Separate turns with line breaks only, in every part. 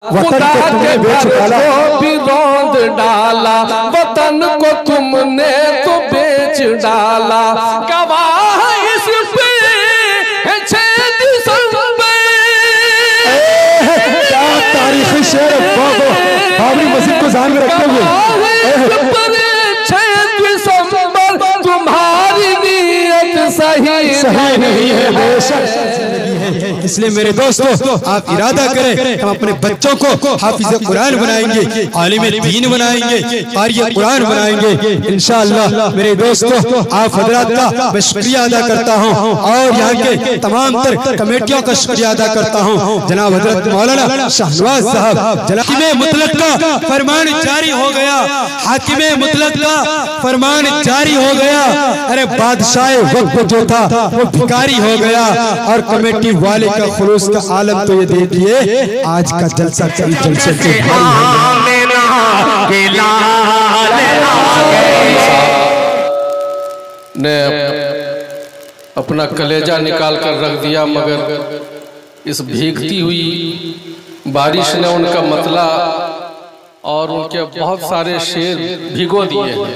वतन को तुमने बेच डाला,
भी रौंद डाला, वतन को तुमने तो बेच डाला। गवाह इस पे है 6 दिसंबर।
क्या तारीखी शेर बाबरी मस्जिद को ध्यान में रखते हुए
6 दिसंबर तुम्हारी नीयत सही नहीं है।
बेशक इसलिए मेरे दोस्तों आप इरादा करें, हम अपने बच्चों को हाफिज कुरान बनाएंगे, आलिम दीन बनाएंगे, कारी कुरान बनाएंगे इंशाअल्लाह। मेरे दोस्तों आप हजरात का मैं शुक्रिया अदा करता हूं और यहाँ के तमाम तर कमेटियों का शुक्रिया अदा करता हूं। जनाब हजरत मौलाना शाहनवाज साहब, हाकिम मुतलक का फरमान जारी हो गया, हाकिम मुतलक का फरमान जारी हो गया। अरे बादशाह वक्त जो था वो भिखारी हो गया और कमेटी वाले का खुलूस का आलम तो ये देखिए आज का जलसा कई जलसे से
ने अपना कलेजा निकाल कर रख दिया, मगर इस भीगती हुई बारिश ने उनका मतला और उनके बहुत सारे शेर भिगो दिए हैं।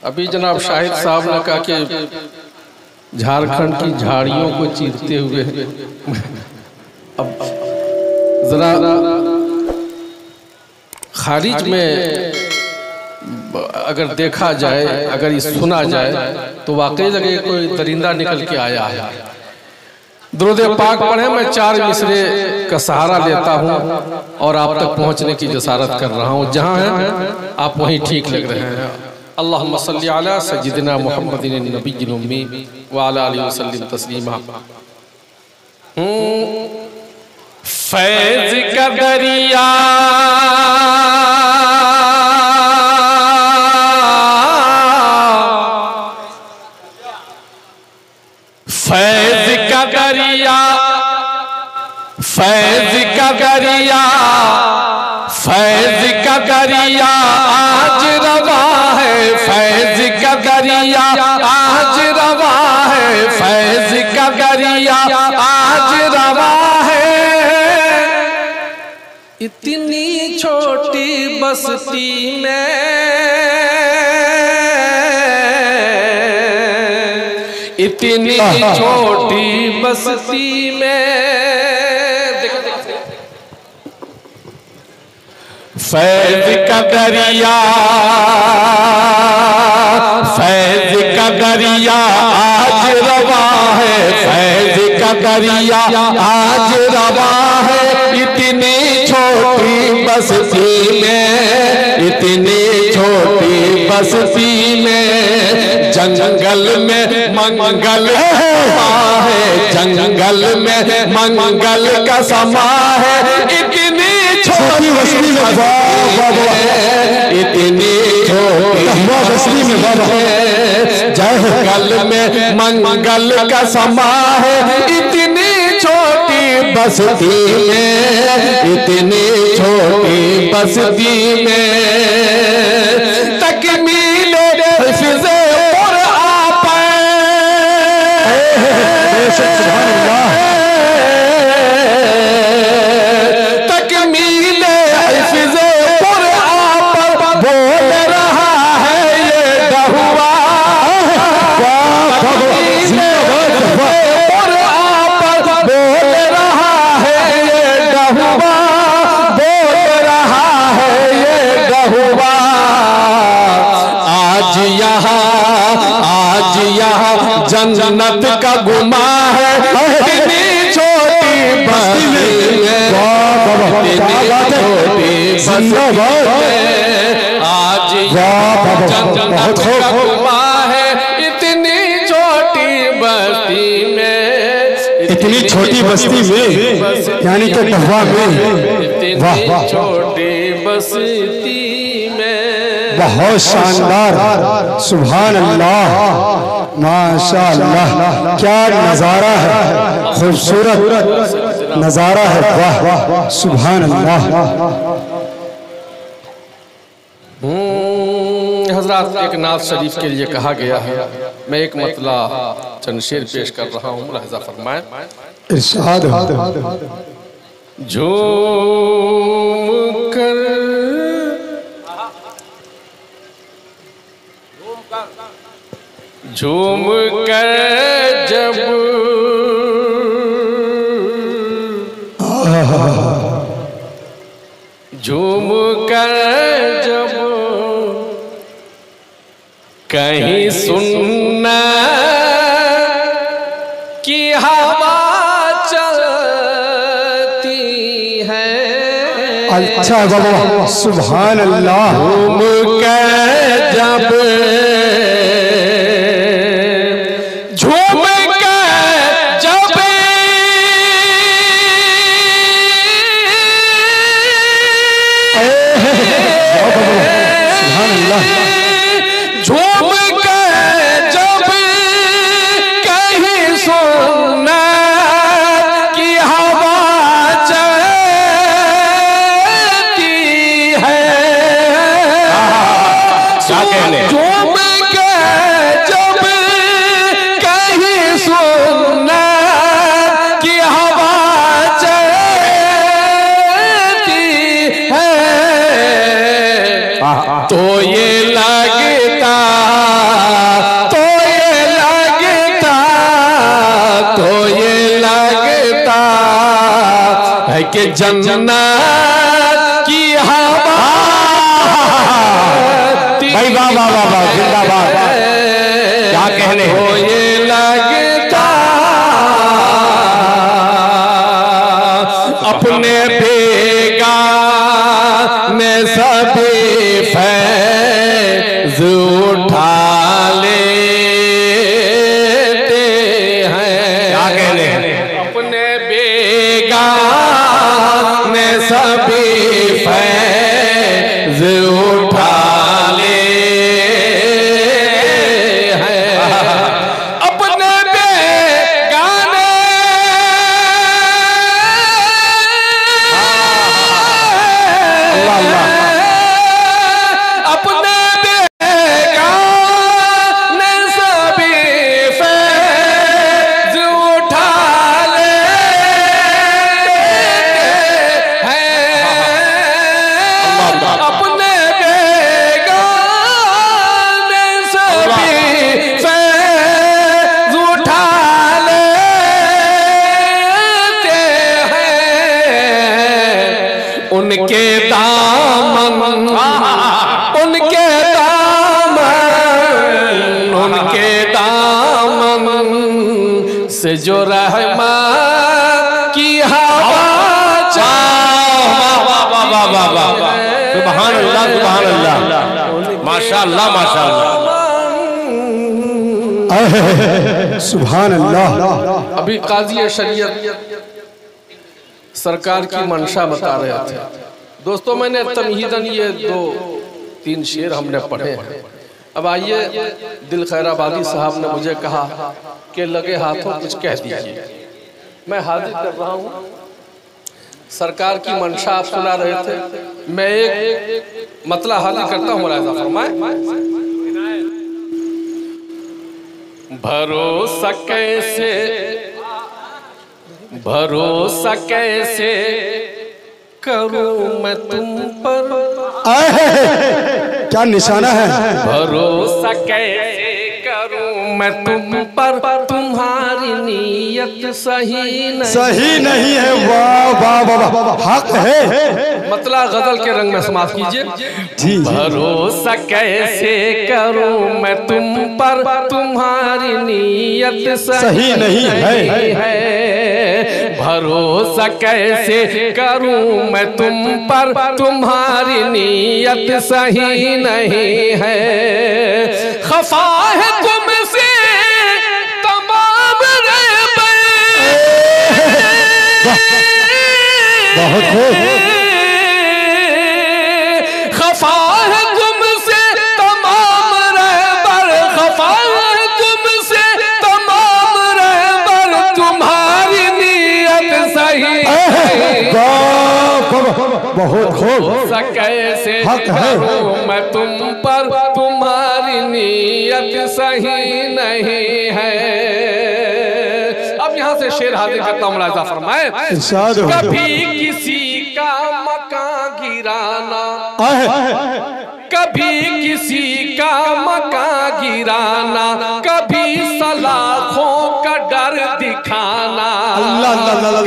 अभी जनाब शाहिद साहब ने कहा कि झारखंड की झाड़ियों को चीरते हुए अब जरा खारिज में अगर देखा जाए, अगर ये सुना जाए तो वाकई लगे कोई दरिंदा निकल के आया है। दुरूद पाक पढ़े, मैं 4 मिसरे का सहारा लेता हूँ और आप तक पहुँचने की जसारत कर रहा हूँ। जहाँ हैं आप वहीं ठीक लग रहे हैं। अल्लाहुम्मा सल्ली अला सय्यिदिना मुहम्मदिन नबिय्यिल उम्मी व अला आलिहि वसल्लिम तस्लीमा। फैज़ का दरिया फैज़ का दरिया, फैज़ का दरिया, फैज़ का दरिया आज रवा है, फैज़ का दरिया आज रवा है, फैज़ का दरिया आज रवा है। इतनी छोटी बस्ती में, इतनी छोटी बस्ती में फैज़ का दरिया, फैज़ का दरिया आज रवा है, फैज़ का दरिया आज रवा है। इतनी छोटी बस्ती में, इतनी छोटी बस्ती में जंगल में मंगल है, जंगल में मंगल का समा है। इतनी छोटी बस्ती में, इतनी छोटी बस्ती में जंगल में मंगल का समा है। इतनी छोटी बस्ती में, इतनी छोटी बस्ती में तकमीले हिफ़्ज़े कुरान पे, तकमीले हिफ़्ज़े कुरान पर बोल रहा है ये डहुआ, तकमीले कुरान पर बोल रहा है ये डहुआ, बोल रहा है ये डहुआ। आज यहाँ जन्नत का गुमा है, इतनी छोटी बस्ती में, इतनी छोटी बस्ती में आज जन्नत का गुमा है। इतनी छोटी बस्ती में,
इतनी छोटी बस्ती में यानी कि डहुआ में,
इतनी छोटी बस्ती में।
बहुत शानदार, सुभान अल्लाह, माशाअल्लाह, क्या नजारा है, खूबसूरत नजारा है, वाह वाह, सुभान अल्लाह।
हजरात, एक नात शरीफ के लिए कहा गया है, मैं एक मतला चंद शेर पेश कर रहा हूँ, मुलाहिज़ा फरमाएं।
इरशाद
झूम कर जब झूम कर जब कहीं सुनना कि हवा चलती है।
अच्छा बाबा, सुभान अल्लाह।
झूम कर जब तो ये लगता है कि जन्नत की हवा।
भाई वाह वाह वाह वाह, जिंदाबाद। क्या कहने।
तो ये लगता अपने बेगाने सभी फैज़ उठा लेते हैं।
क्या कहने।
अपने बेगाने सभी फैज़ उठा उनके दामन से जो रहमत की हवा।
सुभान अल्लाह, सुभान अल्लाह, माशाअल्लाह, माशाअल्लाह,
सुभान अल्लाह।
अभी काजी शरीयत सरकार की मंशा बता रहे थे। दोस्तों, मैंने तमहीदन ये 2-3 शेर हमने पढ़े हैं। अब आइए, दिल खैराबादी साहब ने मुझे कहा कि लगे हाथों कुछ कह दीजिए। मैं हाजिर कर रहा हूँ। सरकार की मंशा आप सुना रहे थे, मैं एक मतला हाजिर करता हूँ। मुलाहिजा फरमाए। भरोसा कैसे करूं मैं तुम पर।
क्या निशाना है।
भरोसा कैसे करूं मैं तुम पर, तुम्हारी नीयत सही नहीं
है। वाह वाह वाह, हक है।
मतला गजल के रंग में समाप्त कीजिए। भरोसा कैसे करूं मैं तुम पर, तुम्हारी नीयत सही नहीं है। भरोसा कैसे करूं मैं तुम पर, तुम्हारी नीयत सही नहीं है। खफा है तुमसे तमाम रहबर,
बहुत खूब।
खफा है तुमसे तमाम रहबर, खफा है तुमसे तमाम रहबर, तुम्हारी नीयत सही है।
बहुत खूब।
कैसे करूं मैं तुम पर, तुम्हारी नीयत सही नहीं है। अब यहाँ से से शेर हाजिर करता हूं, मुलाहिजा फरमाए। कभी किसी का मकान गिराना, कभी किसी का मकान गिराना, कभी सलाखों का डर दिखाना,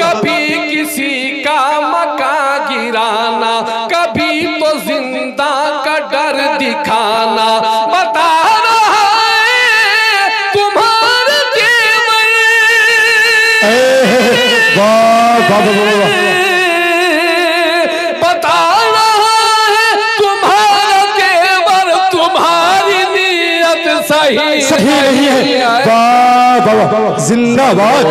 कभी किसी का मकान गिराना, कभी तो जिंदा का डर दिखाना। बता रहा है तुम्हारे देवर, बता रहा है तुम्हारा देवर, तुम्हारी नीयत सही नहीं है।
जिंदाबाद।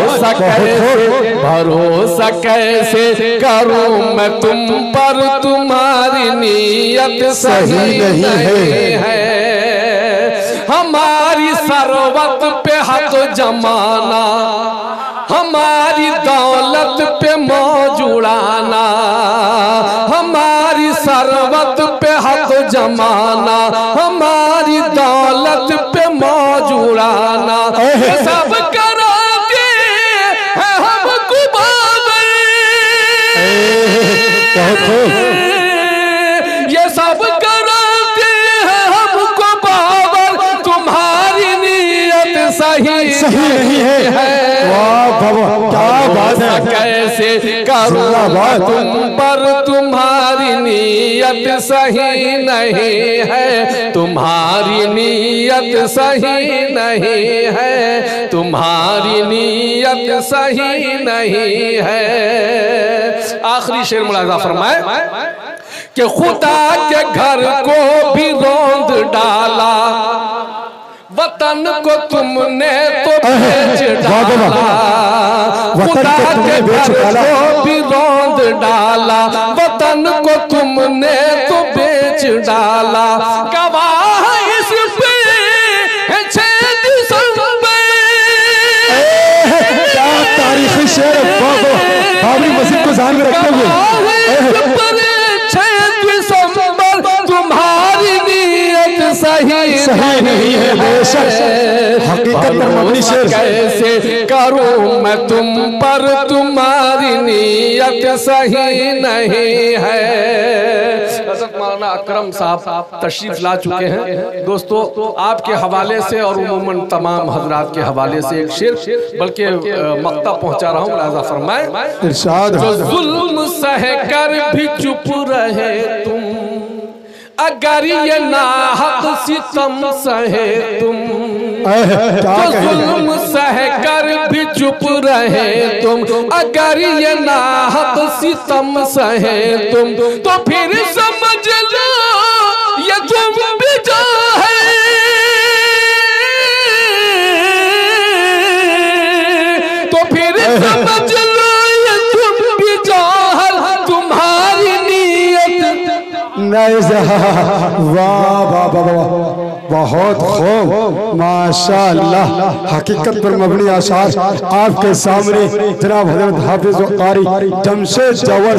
भरोसा कैसे करूं मैं तुम पर, तुम्हारी नीयत सही नहीं है। हमारी सरवत पे हाथ जमाना, हमारी दौलत पे मौज उड़ाना, हमारी सरवत पे हाथ जमाना, हमारी दौलत पे मौज उड़ाना। सब कराते हैं हमको बाबर, ये सब कराते हैं हमको बाबर, तुम्हारी नीयत सही नहीं है। क्या बात है, कैसे करूं तुम पर, तुम्हारी नीयत सही नहीं है, तुम्हारी नीयत सही नहीं है, तुम्हारी नीयत सही नहीं है। आखिरी शेर मुलाहिजा फरमाए कि खुदा के घर को भी रौंद डाला, वतन को तुमने तो बेच डाला, खुदा के घर को भी रौंद डाला, वतन को तुमने तो बेच डाला। गवाह इस पे 6 दिसंबर,
क्या तारीखी शेर बाबरी मस्जिद को ध्यान में रखते हुए।
6 दिसंबर तुम्हारी नीयत सही नहीं है।
हकीकत पर मबनी शेर।
कैसे करूं मैं तुम पर, तुम्हारी नीयत सही नहीं है। हज़रत मौलाना अकरम साहब तशरीफ ला चुके हैं। दोस्तों आपके हवाले से और उमूमन तमाम हजरात के हवाले से एक शेर, बल्कि मक्ता पहुंचा रहा हूं, मुलाहिजा फरमाए। जो जुल्म सह कर भी चुप रहे तुम, अगर ये नाहक सितम सहे तुम, तो जुल्म सह कर भी चुप रहे तुम, अगर ये नाहक सितम सहे तुम, तो फिर समझ लो ये तुम भी जो है, तो फिर समझ लो ये तुम भी जो है, तुम्हारी नीयत।
वाह वाह वाह, बहुत खूब, माशाअल्लाह। हकीकत पर मबनी आशार आपके सामने जनाब हज़रत हाफिज़ कारी जमशेद जवर